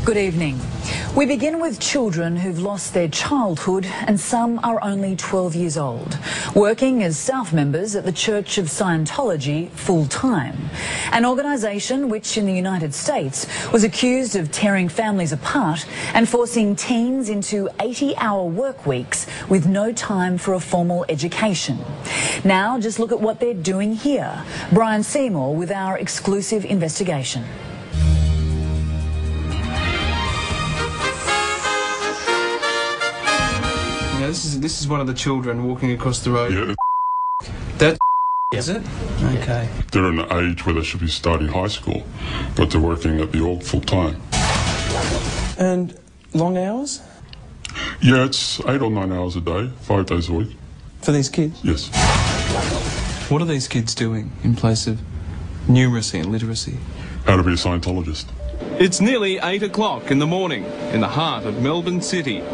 Good evening. We begin with children who've lost their childhood and some are only 12 years old, working as staff members at the Church of Scientology full-time, an organisation which in the United States was accused of tearing families apart and forcing teens into 80-hour work weeks with no time for a formal education. Now just look at what they're doing here. Brian Seymour with our exclusive investigation. This is one of the children walking across the road. Yeah. That is it? Okay. They're in an age where they should be starting high school, but they're working at the org full time. And long hours? Yeah, it's 8 or 9 hours a day, 5 days a week. For these kids? Yes. What are these kids doing in place of numeracy and literacy? How to be a Scientologist. It's nearly 8 o'clock in the morning in the heart of Melbourne City.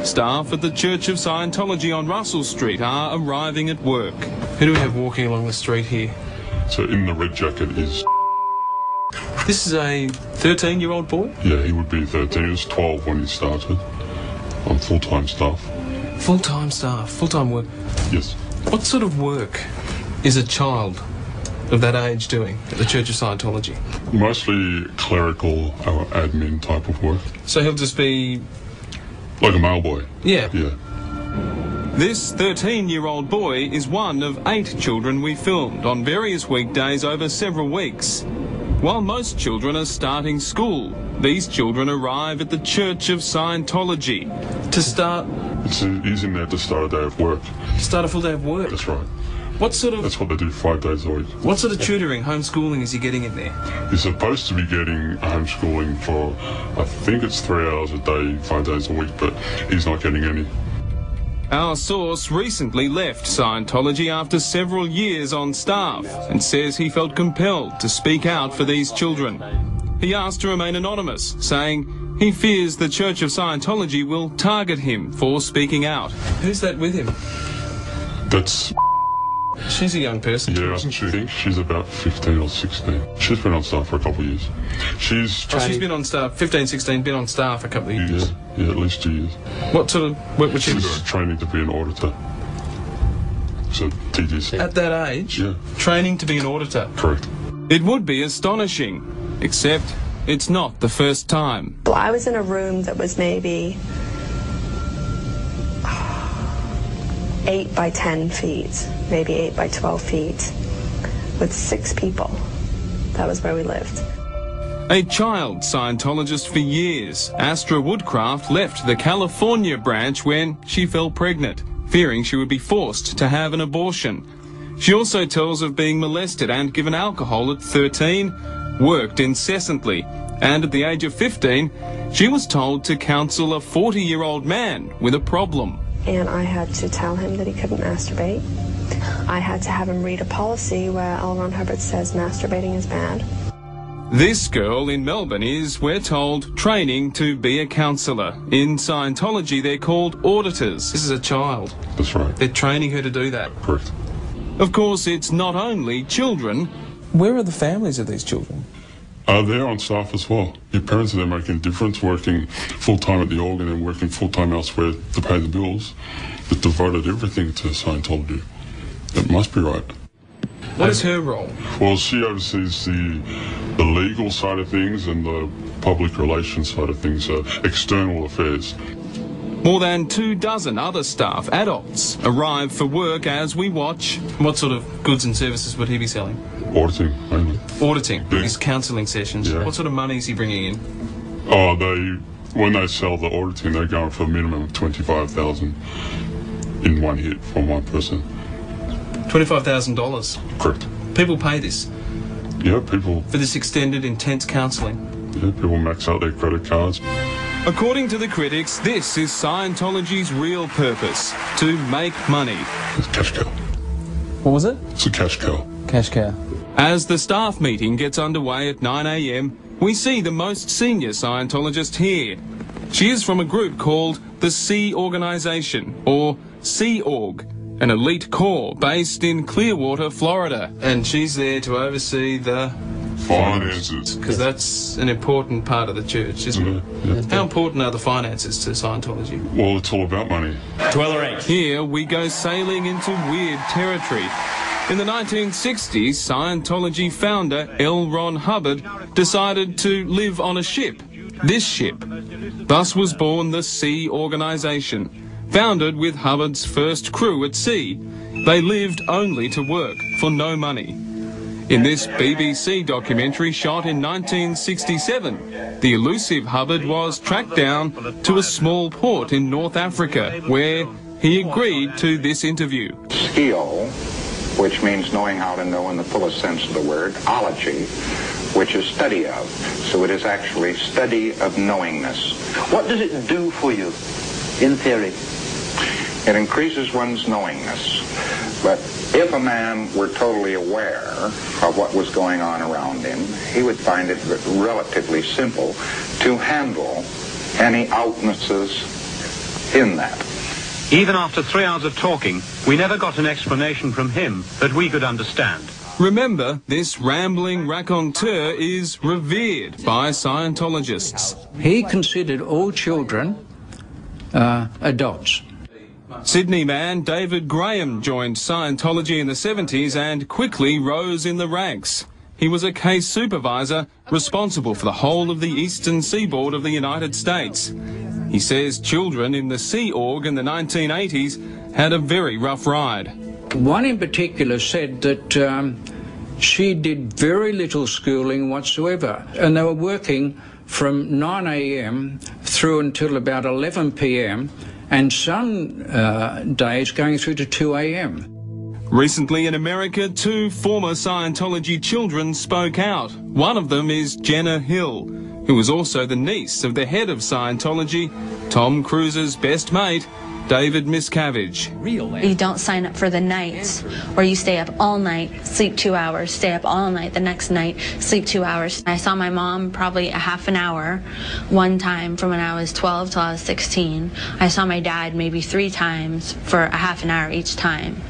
Staff at the Church of Scientology on Russell Street are arriving at work. Who do we have walking along the street here? So in the red jacket is... This is a 13-year-old boy? Yeah, he would be 13. He was 12 when he started on full-time staff. Full-time staff, full-time work. Yes. What sort of work is a child of that age doing at the Church of Scientology? Mostly clerical or admin type of work. So he'll just be... Like a mail boy. Yeah. Yeah. This 13-year-old boy is one of 8 children we filmed on various weekdays over several weeks. While most children are starting school, these children arrive at the Church of Scientology. To start... He's in there to start a day of work. Start a full day of work? That's right. What sort of... That's what they do 5 days a week. What sort of tutoring, homeschooling is he getting in there? He's supposed to be getting homeschooling for, I think it's 3 hours a day, 5 days a week, but he's not getting any. Our source recently left Scientology after several years on staff and says he felt compelled to speak out for these children. He asked to remain anonymous, saying he fears the Church of Scientology will target him for speaking out. Who's that with him? That's... She's a young person, yeah, isn't she? I think she's about 15 or 16. She's been on staff for a couple of years. She's been on staff, 15, 16, been on staff a couple of years. Yeah, at least 2 years. What sort of work would she be doing? She's training to be an auditor. So, TDC. At that age? Yeah. Training to be an auditor? Correct. It would be astonishing, except it's not the first time. Well, I was in a room that was maybe 8 by 10 feet, maybe 8 by 12 feet, with 6 people. That was where we lived. A child Scientologist for years, Astra Woodcraft left the California branch when she fell pregnant, fearing she would be forced to have an abortion. She also tells of being molested and given alcohol at 13, worked incessantly, and at the age of 15, she was told to counsel a 40-year-old man with a problem. And I had to tell him that he couldn't masturbate. I had to have him read a policy where L. Ron Hubbard says masturbating is bad. This girl in Melbourne is, we're told, training to be a counsellor. In Scientology, they're called auditors. This is a child. That's right. They're training her to do that. Correct. Of course, it's not only children. Where are the families of these children? They're on staff as well. Your parents are there making a difference, working full-time at the org and then working full-time elsewhere to pay the bills. But devoted everything to Scientology. It must be right. What is her role? Well, she oversees the legal side of things and the public relations side of things, external affairs. More than 24 other staff, adults, arrive for work as we watch. What sort of goods and services would he be selling? Auditing, mainly. Auditing, Yeah. his counselling sessions. Yeah. What sort of money is he bringing in? Oh, when they sell the auditing, they're going for a minimum of $25,000 in one hit from one person. $25,000. Correct. People pay this Yeah, people. for this extended, intense counselling. Yeah, people max out their credit cards. According to the critics, this is Scientology's real purpose, to make money. It's a cash cow. What was it? It's a cash cow. Cash cow. As the staff meeting gets underway at 9 a.m, we see the most senior Scientologist here. She is from a group called the Sea Organization, or Sea Org, an elite corps based in Clearwater, Florida. And she's there to oversee the Finances. Because that's an important part of the church, isn't it? Yeah. How important are the finances to Scientology? Well, it's all about money. 12 or 8. Here we go sailing into weird territory. In the 1960s, Scientology founder L. Ron Hubbard decided to live on a ship. This ship. Thus was born the Sea Organization, founded with Hubbard's first crew at sea. They lived only to work for no money. In this BBC documentary shot in 1967, the elusive Hubbard was tracked down to a small port in North Africa, where he agreed to this interview. Skio, which means knowing how to know in the fullest sense of the word, ology, which is study of. So it is actually study of knowingness. What does it do for you, in theory? It increases one's knowingness. But if a man were totally aware of what was going on around him, he would find it relatively simple to handle any outnesses in that. Even after 3 hours of talking, we never got an explanation from him that we could understand. Remember, this rambling raconteur is revered by Scientologists. He considered all children adults. Sydney man David Graham joined Scientology in the 70s and quickly rose in the ranks. He was a case supervisor responsible for the whole of the eastern seaboard of the United States. He says children in the Sea Org in the 1980s had a very rough ride. One in particular said that she did very little schooling whatsoever, and they were working from 9 a.m. through until about 11 p.m. and some days going through to 2 a.m. Recently in America, 2 former Scientology children spoke out. One of them is Jenna Hill, who was also the niece of the head of Scientology, Tom Cruise's best mate, David Miscavige. You don't sign up for the nights where you stay up all night, sleep 2 hours, stay up all night, the next night, sleep 2 hours. I saw my mom probably a half an hour one time from when I was 12 till I was 16. I saw my dad maybe 3 times for a half an hour each time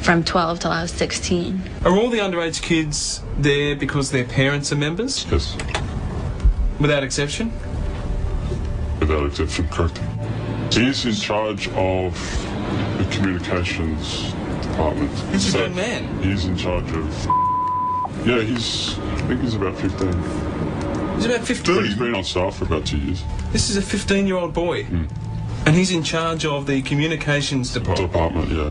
from 12 till I was 16. Are all the underage kids there because their parents are members? Yes. Without exception? Without exception, correct. He's in charge of the communications department. He's a good man. He's in charge of... Yeah, I think he's about 15. He's about 15? But he's been on staff for about 2 years. This is a 15-year-old boy. And he's in charge of the communications department. Yeah.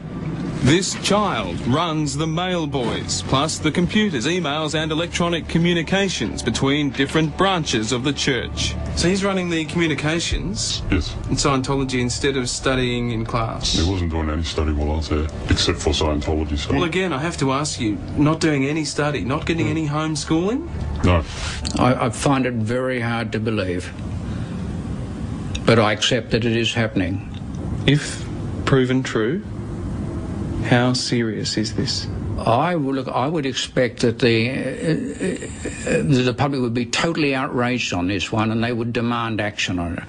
This child runs the mail boys, plus the computers, emails and electronic communications between different branches of the church. So he's running the communications Yes. in Scientology instead of studying in class? He wasn't doing any study while I was there, except for Scientology. So. Well, again, I have to ask you, not doing any study, not getting any homeschooling? No. I find it very hard to believe, but I accept that it is happening. If proven true, how serious is this? I would expect that the public would be totally outraged on this one, and they would demand action on it.